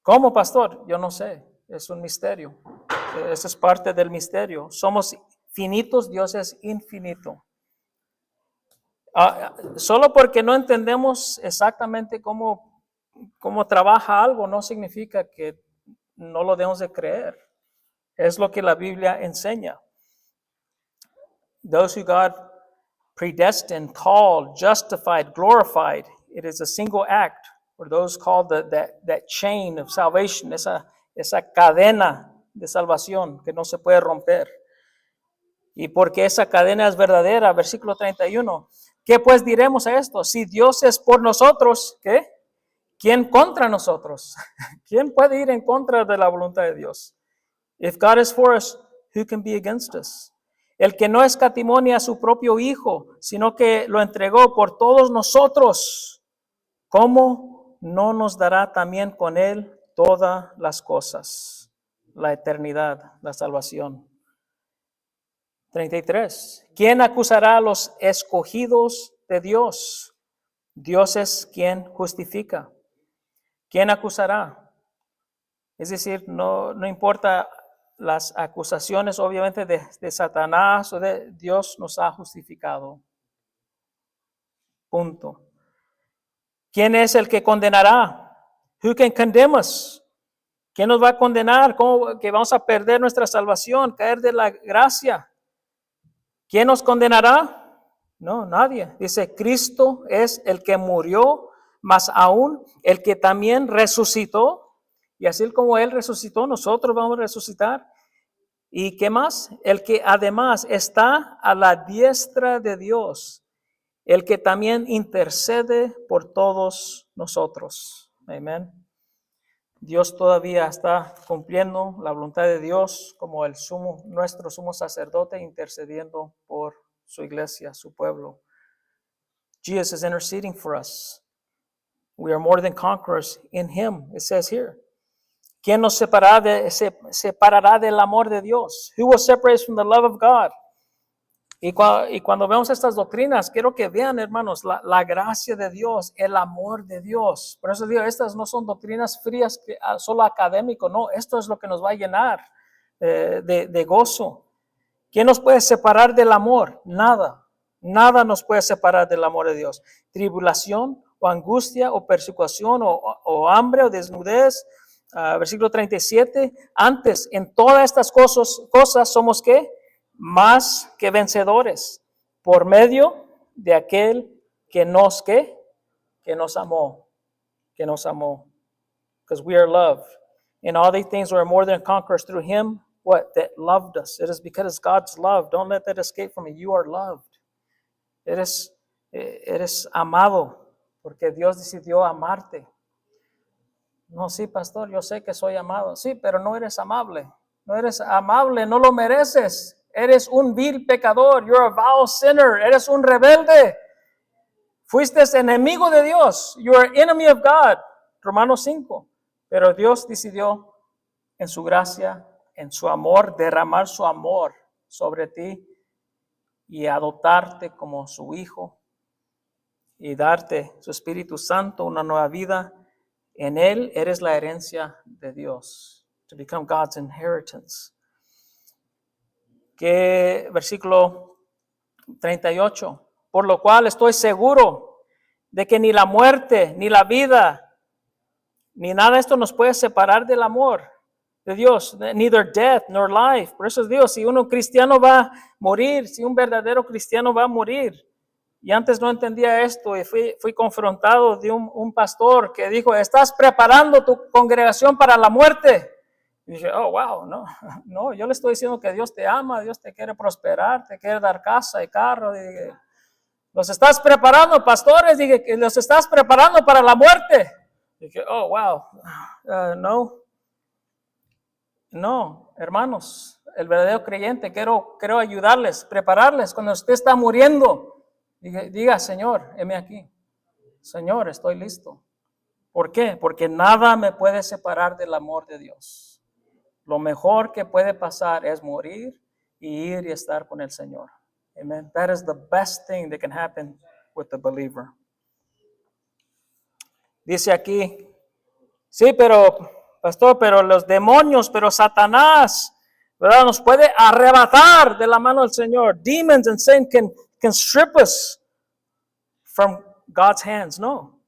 ¿Cómo, pastor? Yo no sé, es un misterio. Eso es parte del misterio. Somos finitos, Dios es infinito. Solo porque no entendemos exactamente cómo trabaja algo, no significa que no lo debemos de creer. Es lo que la Biblia enseña. Those who God predestined, called, justified, glorified, it is a single act. For those called that chain of salvation, esa cadena de salvación que no se puede romper. Y porque esa cadena es verdadera, versículo 31, ¿qué pues diremos a esto? Si Dios es por nosotros, ¿qué? ¿Quién contra nosotros? ¿Quién puede ir en contra de la voluntad de Dios? If God is for us, who can be against us? El que no escatimó a su propio Hijo, sino que lo entregó por todos nosotros, ¿cómo no nos dará también con Él todas las cosas? La eternidad, la salvación. 33. ¿Quién acusará a los escogidos de Dios? Dios es quien justifica. ¿Quién acusará? Es decir, no importa las acusaciones, obviamente, de Satanás o de Dios nos ha justificado. Punto. ¿Quién es el que condenará? Who can condemn us? ¿Quién nos va a condenar? ¿Cómo que vamos a perder nuestra salvación, caer de la gracia? ¿Quién nos condenará? No, nadie. Dice, Cristo es el que murió, más aún el que también resucitó. Y así como Él resucitó, nosotros vamos a resucitar. ¿Y qué más? El que además está a la diestra de Dios, el que también intercede por todos nosotros. Amén. Dios todavía está cumpliendo la voluntad de Dios como nuestro sumo sacerdote, intercediendo por su iglesia, su pueblo. Jesus is interceding for us. We are more than conquerors in Him, it says here. ¿Quién nos separará del amor de Dios? Who will separate us from the love of God? Y cuando vemos estas doctrinas, quiero que vean, hermanos, la gracia de Dios, el amor de Dios. Por eso digo, estas no son doctrinas frías, solo académico, no, esto es lo que nos va a llenar de gozo. ¿Quién nos puede separar del amor? Nada nos puede separar del amor de Dios. Tribulación o angustia o persecución o hambre o desnudez versículo 37, antes en todas estas cosas somos ¿qué? Más que vencedores por medio de aquel que nos ¿qué? Que nos amó, because we are loved. In all these things we are more than conquerors through him, what? That loved us. It is because it's God's love. Don't let that escape from you. You are loved. Eres amado porque Dios decidió amarte. No, sí, pastor, yo sé que soy amado. Sí, pero no eres amable. No eres amable, no lo mereces. Eres un vil pecador. You're a vile sinner. Eres un rebelde. Fuiste enemigo de Dios. You are enemy of God. Romanos 5. Pero Dios decidió en su gracia, en su amor, derramar su amor sobre ti y adoptarte como su hijo y darte su Espíritu Santo, una nueva vida. En Él eres la herencia de Dios. To become God's inheritance. Que versículo 38. Por lo cual estoy seguro de que ni la muerte, ni la vida, ni nada de esto nos puede separar del amor de Dios. Neither death nor life. Por eso es Dios. Si uno cristiano va a morir, si un verdadero cristiano va a morir. Y antes no entendía esto y fui confrontado de un pastor que dijo, ¿estás preparando tu congregación para la muerte? Y dije, oh, wow, no, yo le estoy diciendo que Dios te ama, Dios te quiere prosperar, te quiere dar casa y carro. Dije, ¿los estás preparando, pastores? Dije, que los estás preparando para la muerte. Dije, oh, wow, no, hermanos, el verdadero creyente, quiero ayudarles, prepararles cuando usted está muriendo. Diga, Señor, heme aquí. Señor, estoy listo. ¿Por qué? Porque nada me puede separar del amor de Dios. Lo mejor que puede pasar es morir y ir y estar con el Señor. Amen. That is the best thing that can happen with the believer. Dice aquí, sí, pero, pastor, pero los demonios, pero Satanás, ¿verdad? Nos puede arrebatar de la mano del Señor. Demons and Satan can strip us from God's hands. No.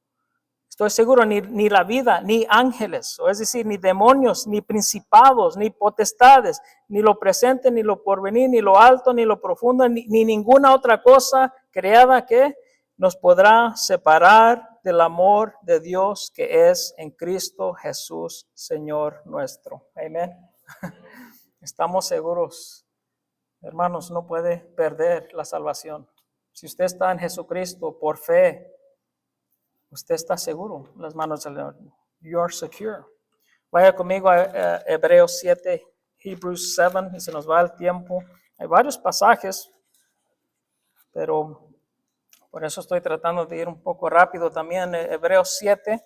Estoy seguro, ni la vida, ni ángeles, o es decir, ni demonios, ni principados, ni potestades, ni lo presente, ni lo porvenir, ni lo alto, ni lo profundo, ni ninguna otra cosa creada que nos podrá separar del amor de Dios que es en Cristo Jesús, Señor nuestro. Amén. Estamos seguros, hermanos, no puede perder la salvación. Si usted está en Jesucristo por fe, usted está seguro en las manos del Señor. You are secure. Vaya conmigo a Hebreos 7, Hebrews 7, y se nos va el tiempo. Hay varios pasajes, pero por eso estoy tratando de ir un poco rápido también. Hebreos 7,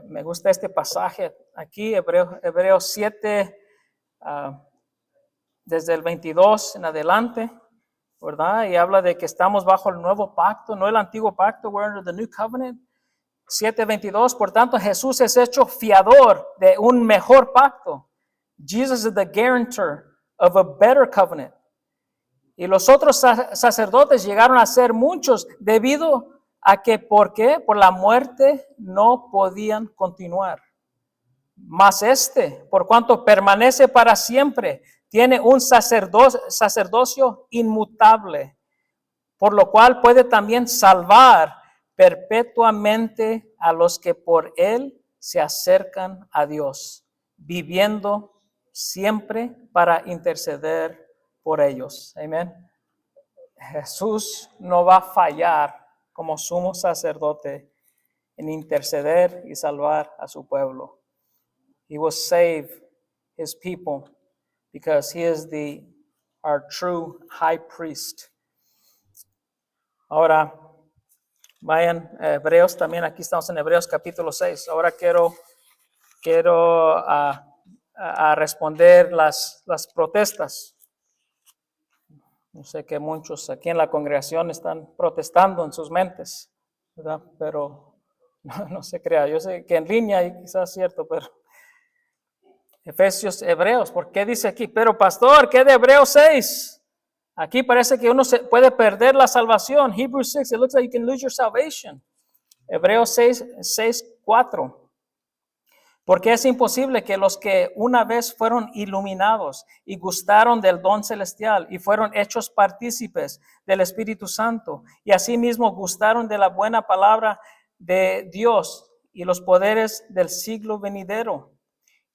me gusta este pasaje aquí, Hebreos 7, desde el 22 en adelante, ¿verdad? Y habla de que estamos bajo el nuevo pacto, no el antiguo pacto, we're under the new covenant. 7:22, por tanto Jesús es hecho fiador de un mejor pacto. Jesus is the guarantor of a better covenant. Y los otros sacerdotes llegaron a ser muchos debido a que, ¿por qué? Por la muerte no podían continuar. Mas por cuanto permanece para siempre, tiene un sacerdocio inmutable, por lo cual puede también salvar perpetuamente a los que por él se acercan a Dios, viviendo siempre para interceder por ellos. Amén. Jesús no va a fallar como sumo sacerdote en interceder y salvar a su pueblo. He will save his people because he is our true high priest. Ahora, vayan a Hebreos también, aquí estamos en Hebreos capítulo 6. Ahora quiero responder las protestas. No sé que muchos aquí en la congregación están protestando en sus mentes, ¿verdad? Pero no se crea. Yo sé que en línea quizás es cierto, pero Efesios, Hebreos, ¿por qué dice aquí? Pero pastor, ¿qué de Hebreos 6? Aquí parece que uno se puede perder la salvación. Hebrews 6, it looks like you can lose your salvation. Hebreos 6:4. Porque es imposible que los que una vez fueron iluminados y gustaron del don celestial y fueron hechos partícipes del Espíritu Santo y asimismo gustaron de la buena palabra de Dios y los poderes del siglo venidero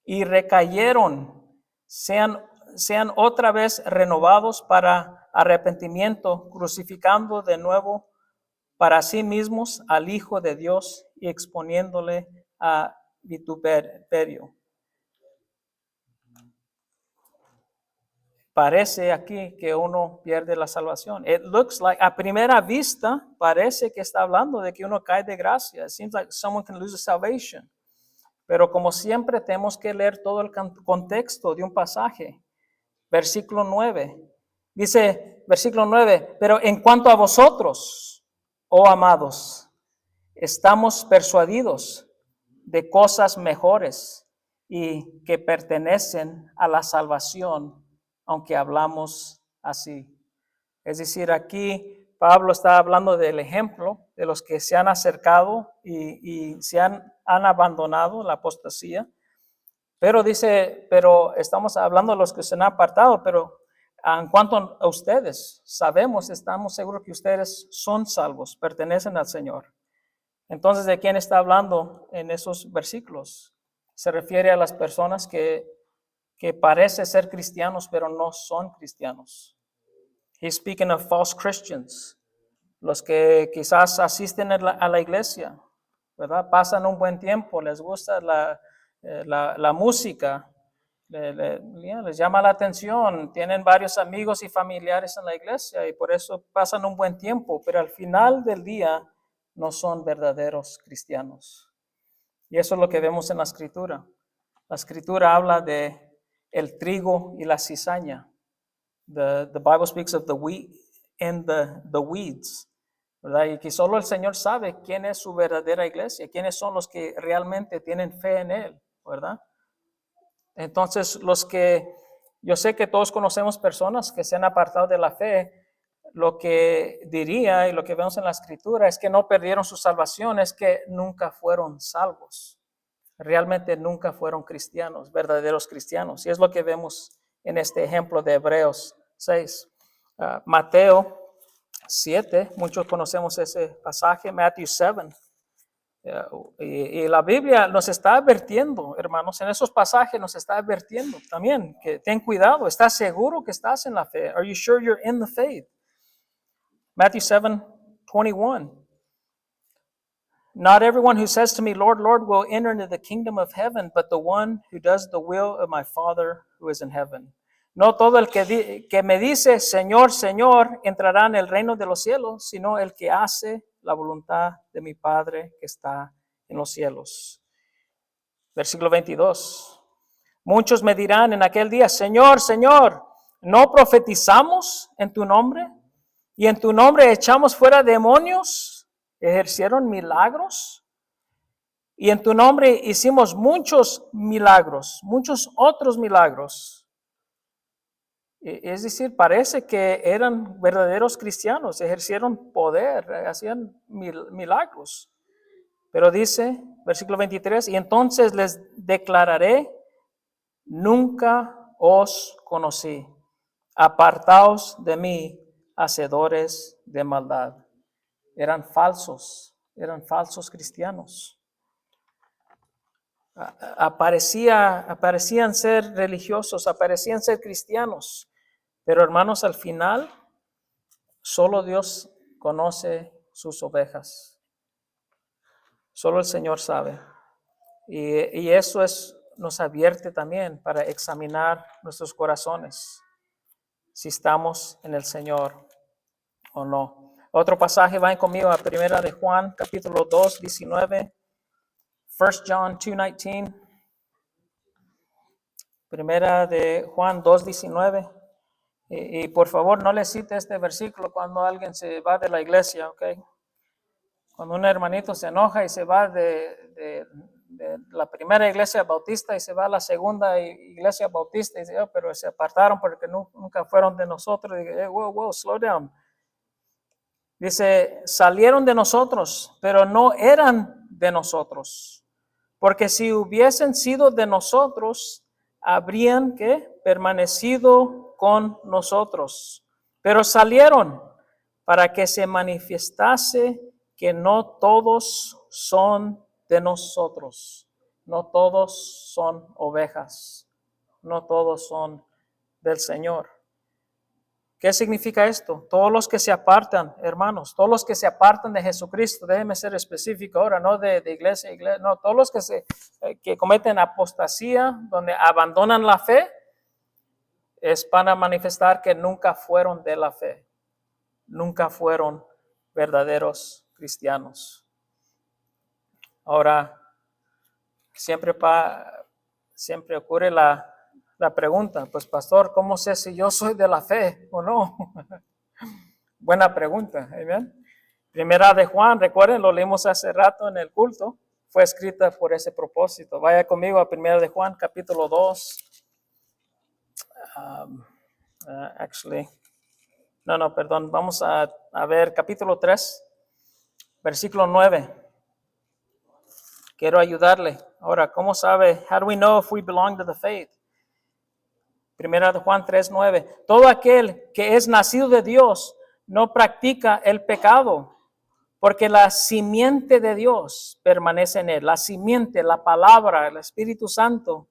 y recayeron, sean otra vez renovados para arrepentimiento, crucificando de nuevo para sí mismos al Hijo de Dios y exponiéndole a vituperio. Parece aquí que uno pierde la salvación. It looks like, a primera vista, parece que está hablando de que uno cae de gracia. It seems like someone can lose their salvation. Pero como siempre tenemos que leer todo el contexto de un pasaje. Versículo 9. Dice, versículo 9, pero en cuanto a vosotros, oh amados, estamos persuadidos de cosas mejores y que pertenecen a la salvación, aunque hablamos así. Es decir, aquí Pablo está hablando del ejemplo de los que se han acercado y se han abandonado la apostasía. Pero dice, pero estamos hablando de los que se han apartado, pero en cuanto a ustedes, estamos seguros que ustedes son salvos, pertenecen al Señor. Entonces, ¿de quién está hablando en esos versículos? Se refiere a las personas que parecen ser cristianos, pero no son cristianos. He's speaking of false Christians, los que quizás asisten a la iglesia, ¿verdad? Pasan un buen tiempo, les gusta la música, les llama la atención, tienen varios amigos y familiares en la iglesia y por eso pasan un buen tiempo, pero al final del día no son verdaderos cristianos. Y eso es lo que vemos en la Escritura. La Escritura habla de el trigo y la cizaña. The Bible speaks of the wheat and the weeds, ¿verdad? Y que solo el Señor sabe quién es su verdadera iglesia, quiénes son los que realmente tienen fe en Él, ¿verdad? Entonces, yo sé que todos conocemos personas que se han apartado de la fe. Lo que diría y lo que vemos en la Escritura es que no perdieron su salvación, es que nunca fueron salvos. Realmente nunca fueron cristianos, verdaderos cristianos. Y es lo que vemos en este ejemplo de Hebreos 6. Mateo 7, muchos conocemos ese pasaje, Matthew 7. Y la Biblia nos está advirtiendo, hermanos, en esos pasajes nos está advirtiendo también que ten cuidado, ¿estás seguro que estás en la fe? Are you sure you're in the faith? Matthew 7:21. Not everyone who says to me, Lord, Lord, will enter into the kingdom of heaven, but the one who does the will of my Father who is in heaven. No todo el que me dice, Señor, Señor, entrará en el reino de los cielos, sino el que hace la voluntad de mi Padre que está en los cielos. Versículo 22. Muchos me dirán en aquel día, Señor, Señor, ¿no profetizamos en tu nombre? Y en tu nombre echamos fuera demonios, ejercieron milagros. Y en tu nombre hicimos muchos milagros, muchos otros milagros. Es decir, parece que eran verdaderos cristianos, ejercieron poder, hacían milagros. Pero dice, versículo 23, y entonces les declararé, nunca os conocí, apartaos de mí, hacedores de maldad. Eran falsos cristianos. Aparecían ser religiosos, aparecían ser cristianos, pero hermanos, al final, solo Dios conoce sus ovejas. Solo el Señor sabe. Y eso nos advierte también para examinar nuestros corazones, si estamos en el Señor o no. Otro pasaje, vayan conmigo a Primera de Juan, capítulo 2, 19. 1 John 2:19. Primera de Juan 2:19. Y por favor, no le cite este versículo cuando alguien se va de la iglesia, ¿ok? Cuando un hermanito se enoja y se va de la primera iglesia bautista y se va a la segunda iglesia bautista y dice, oh, pero se apartaron porque nunca fueron de nosotros. Y dice, wow, slow down. Dice, salieron de nosotros, pero no eran de nosotros. porque si hubiesen sido de nosotros, habrían que permanecido con nosotros. Pero salieron para que se manifestase que no todos son de nosotros, no todos son ovejas, no todos son del Señor. ¿Qué significa esto? Todos los que se apartan, hermanos, todos los que se apartan de Jesucristo, déjeme ser específico ahora, no de iglesia a iglesia, no, todos los que cometen apostasía, donde abandonan la fe, es para manifestar que nunca fueron de la fe, nunca fueron verdaderos cristianos. Ahora, siempre ocurre la pregunta, pues pastor, ¿cómo sé si yo soy de la fe o no? Buena pregunta, amén. Primera de Juan, recuerden, lo leímos hace rato en el culto, fue escrita por ese propósito. Vaya conmigo a Primera de Juan, capítulo 2. Perdón, vamos a ver capítulo 3, versículo 9. Quiero ayudarle. Ahora, ¿cómo sabe? How do we know if we belong to the faith? Primera de Juan 3:9. Todo aquel que es nacido de Dios no practica el pecado, porque la simiente de Dios permanece en él. La simiente, la palabra, el Espíritu Santo.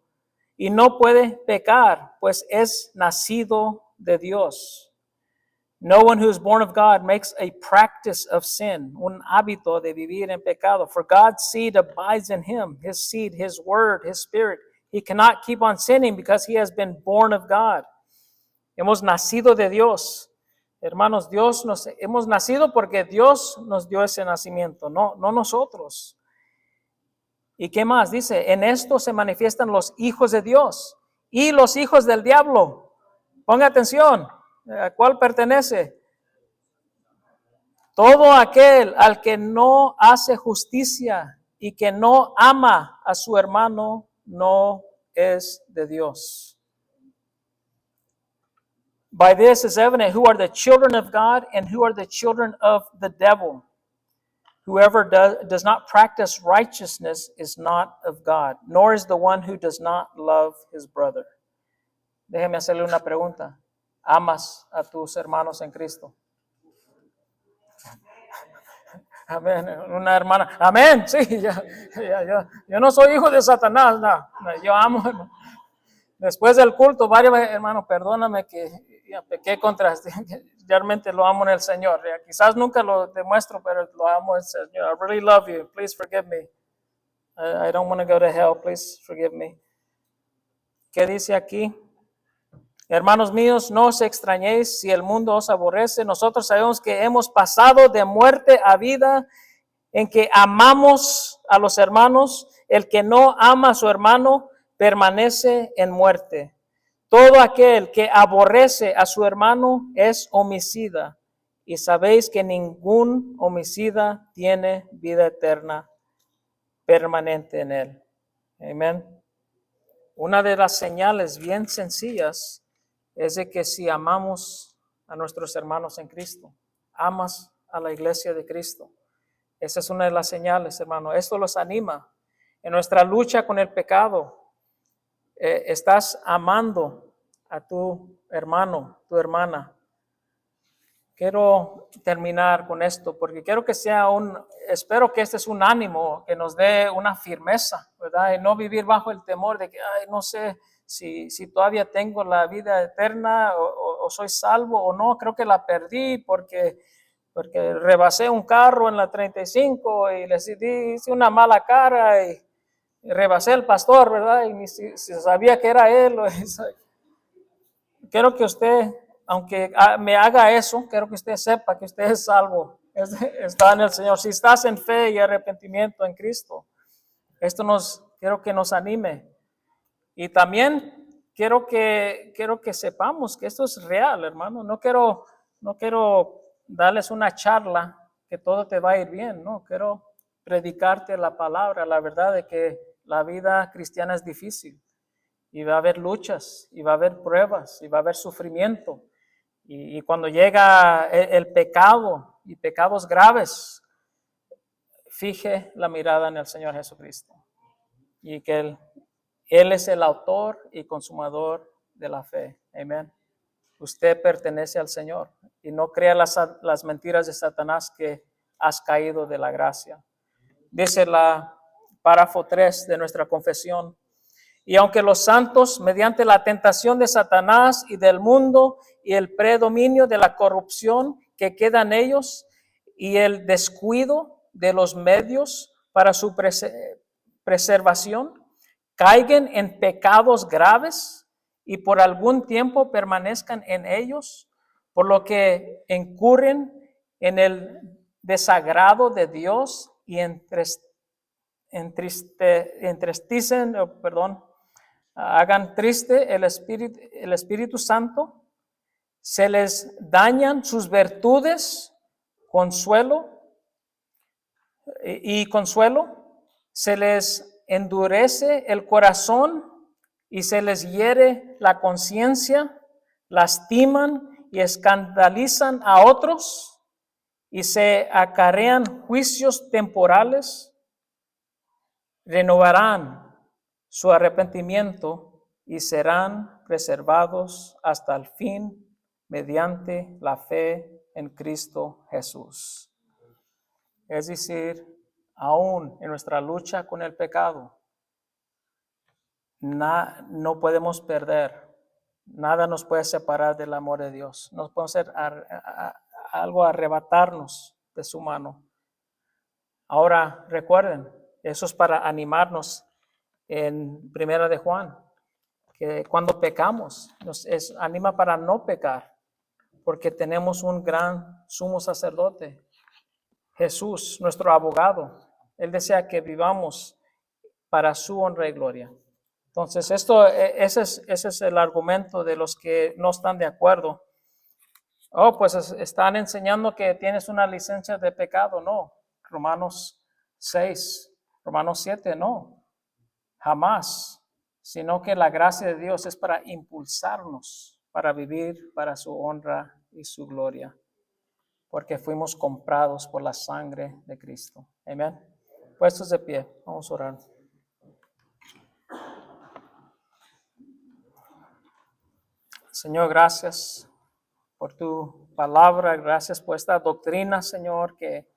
Y no puede pecar, pues es nacido de Dios. No one who is born of God makes a practice of sin, un hábito de vivir en pecado. For God's seed abides in him, his seed, his word, his spirit. He cannot keep on sinning because he has been born of God. Hemos nacido de Dios. Hermanos, hemos nacido porque Dios nos dio ese nacimiento, no nosotros. ¿Y qué más? Dice, en esto se manifiestan los hijos de Dios y los hijos del diablo. Ponga atención. ¿A cuál pertenece? Todo aquel al que no hace justicia y que no ama a su hermano no es de Dios. By this is evident who are the children of God and who are the children of the devil. Whoever does not practice righteousness is not of God, nor is the one who does not love his brother. Déjeme hacerle una pregunta. ¿Amas a tus hermanos en Cristo? Amén. Una hermana. Amén. Sí, yo no soy hijo de Satanás. No, yo amo. Después del culto, varios hermanos, perdóname que pequé contra ti. Realmente lo amo en el Señor. Quizás nunca lo demuestro, pero lo amo en el Señor. I really love you. Please forgive me. I don't want to go to hell. Please forgive me. ¿Qué dice aquí? Hermanos míos, no os extrañéis si el mundo os aborrece. Nosotros sabemos que hemos pasado de muerte a vida en que amamos a los hermanos. El que no ama a su hermano permanece en muerte. Todo aquel que aborrece a su hermano es homicida. Y sabéis que ningún homicida tiene vida eterna permanente en él. Amén. Una de las señales bien sencillas es de que si amamos a nuestros hermanos en Cristo, amas a la iglesia de Cristo. Esa es una de las señales, hermano. Esto los anima. En nuestra lucha con el pecado, estás amando a tu hermano, tu hermana. Quiero terminar con esto porque quiero que espero que este es un ánimo que nos dé una firmeza, ¿verdad? Y no vivir bajo el temor de que, no sé si todavía tengo la vida eterna o soy salvo o no. Creo que la perdí porque rebasé un carro en la 35 y hice una mala cara y rebasé al pastor, ¿verdad? Y ni si sabía que era él. Quiero que usted, aunque me haga eso, quiero que usted sepa que usted es salvo, está en el Señor. Si estás en fe y arrepentimiento en Cristo, quiero que nos anime. Y también quiero que sepamos que esto es real, hermano. No quiero darles una charla que todo te va a ir bien, no. Quiero predicarte la palabra, la verdad de que la vida cristiana es difícil. Y va a haber luchas, y va a haber pruebas, y va a haber sufrimiento. Y cuando llega el pecado y pecados graves, fije la mirada en el Señor Jesucristo. y que Él es el autor y consumador de la fe. Amén. Usted pertenece al Señor y no crea las mentiras de Satanás que has caído de la gracia. Dice la párrafo 3 de nuestra confesión. Y aunque los santos, mediante la tentación de Satanás y del mundo y el predominio de la corrupción que queda en ellos y el descuido de los medios para su preservación, caigan en pecados graves y por algún tiempo permanezcan en ellos, por lo que incurren en el desagrado de Dios y entristecen, hagan triste el Espíritu Santo, se les dañan sus virtudes, consuelo, se les endurece el corazón y se les hiere la conciencia, lastiman y escandalizan a otros y se acarrean juicios temporales, renovarán su arrepentimiento y serán preservados hasta el fin mediante la fe en Cristo Jesús. Es decir, aún en nuestra lucha con el pecado, no podemos perder. Nada nos puede separar del amor de Dios. No podemos hacer algo, arrebatarnos de su mano. Ahora, recuerden, eso es para animarnos en Primera de Juan, que cuando pecamos, nos anima para no pecar, porque tenemos un gran sumo sacerdote, Jesús, nuestro abogado. Él desea que vivamos para su honra y gloria. Entonces, ese es el argumento de los que no están de acuerdo. Oh, pues están enseñando que tienes una licencia de pecado. No, Romanos 6, Romanos 7, no, jamás. Sino que la gracia de Dios es para impulsarnos, para vivir para su honra y su gloria, porque fuimos comprados por la sangre de Cristo. Amén. Puestos de pie, vamos a orar. Señor, gracias por tu palabra, gracias por esta doctrina, Señor, que